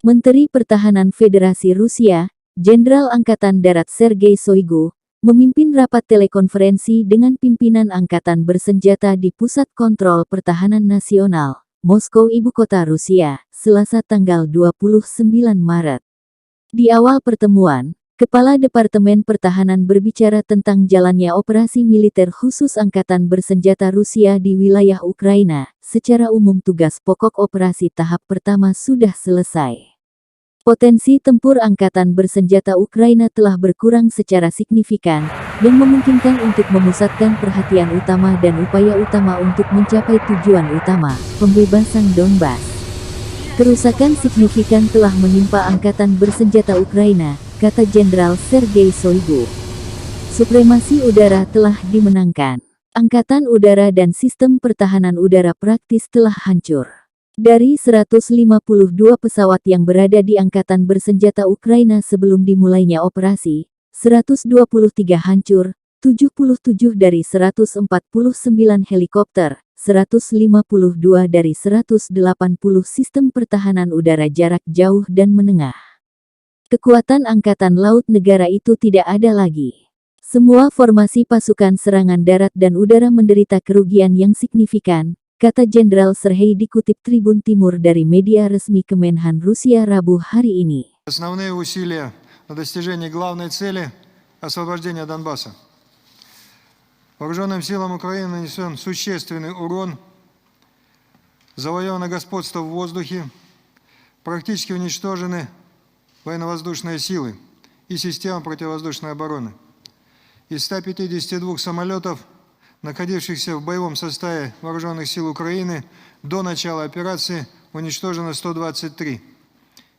Menteri Pertahanan Federasi Rusia, Jenderal Angkatan Darat Sergei Shoigu, memimpin rapat telekonferensi dengan pimpinan Angkatan Bersenjata di Pusat Kontrol Pertahanan Nasional, Moskow, ibu kota Rusia, Selasa tanggal 29 Maret. Di awal pertemuan, Kepala Departemen Pertahanan berbicara tentang jalannya operasi militer khusus Angkatan Bersenjata Rusia di wilayah Ukraina. Secara umum tugas pokok operasi tahap pertama sudah selesai. Potensi tempur Angkatan Bersenjata Ukraina telah berkurang secara signifikan, dan memungkinkan untuk memusatkan perhatian utama dan upaya utama untuk mencapai tujuan utama, pembebasan Donbas. Kerusakan signifikan telah menimpa Angkatan Bersenjata Ukraina, kata Jenderal Sergei Shoigu. Supremasi udara telah dimenangkan. Angkatan Udara dan sistem pertahanan udara praktis telah hancur. Dari 152 pesawat yang berada di Angkatan Bersenjata Ukraina sebelum dimulainya operasi, 123 hancur, 77 dari 149 helikopter, 152 dari 180 sistem pertahanan udara jarak jauh dan menengah. Kekuatan Angkatan Laut negara itu tidak ada lagi. Semua formasi pasukan serangan darat dan udara menderita kerugian yang signifikan, kata Jenderal Sergei dikutip Tribun Timur dari media resmi Kemenhan Rusia Rabu hari ini. Основные усилия на достижение главной цели – освобождения Донбасса. Вооруженным силам Украины нанесен существенный урон, завоевано господство в воздухе, практически уничтожены военно-воздушные силы и система противовоздушной обороны. Из 152 самолетов, находившихся в боевом составе Вооруженных сил Украины, до начала операции уничтожено 123.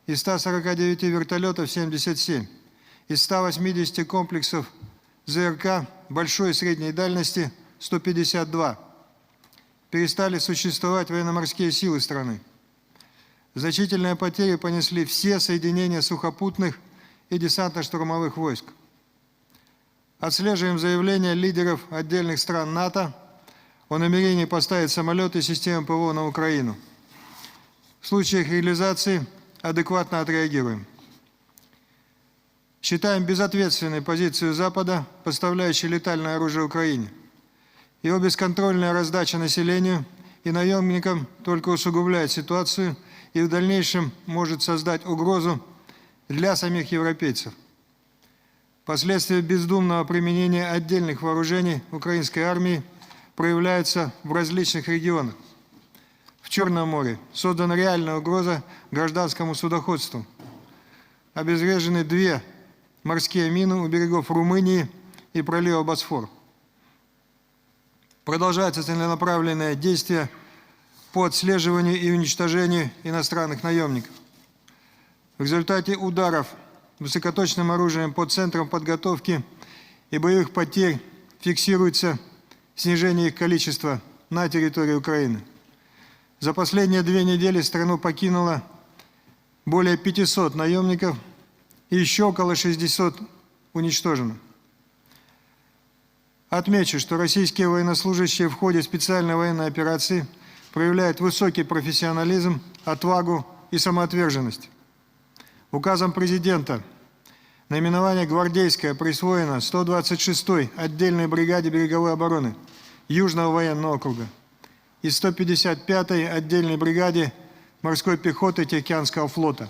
Из 149 вертолетов 77. Из 180 комплексов ЗРК большой и средней дальности 152. Перестали существовать военно-морские силы страны. Значительные потери понесли все соединения сухопутных и десантно-штурмовых войск. Отслеживаем заявления лидеров отдельных стран НАТО о намерении поставить самолеты и системы ПВО на Украину. В случае их реализации адекватно отреагируем. Считаем безответственной позицию Запада, поставляющей летальное оружие Украине. Его бесконтрольная раздача населению и наемникам только усугубляет ситуацию и в дальнейшем может создать угрозу для самих европейцев. Последствия бездумного применения отдельных вооружений украинской армии проявляются в различных регионах. В Черном море создана реальная угроза гражданскому судоходству. Обезврежены 2 морские мины у берегов Румынии и пролива Босфор. Продолжаются целенаправленные действия по отслеживанию и уничтожению иностранных наемников. В результате ударов высокоточным оружием по центрам подготовки и боевых потерь фиксируется снижение их количества на территории Украины. За последние 2 недели страну покинуло более 500 наемников и еще около 60 уничтожено. Отмечу, что российские военнослужащие в ходе специальной военной операции проявляют высокий профессионализм, отвагу и самоотверженность. Указом президента наименование «Гвардейская» присвоено 126-й отдельной бригаде береговой обороны Южного военного округа и 155-й отдельной бригаде морской пехоты Тихоокеанского флота.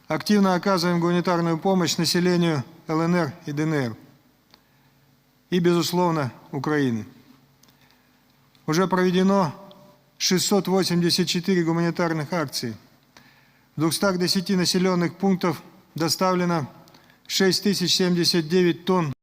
Активно оказываем гуманитарную помощь населению ЛНР и ДНР и, безусловно, Украины. Уже проведено 684 гуманитарных акций. В 210 населенных пунктов доставлено 6079 тонн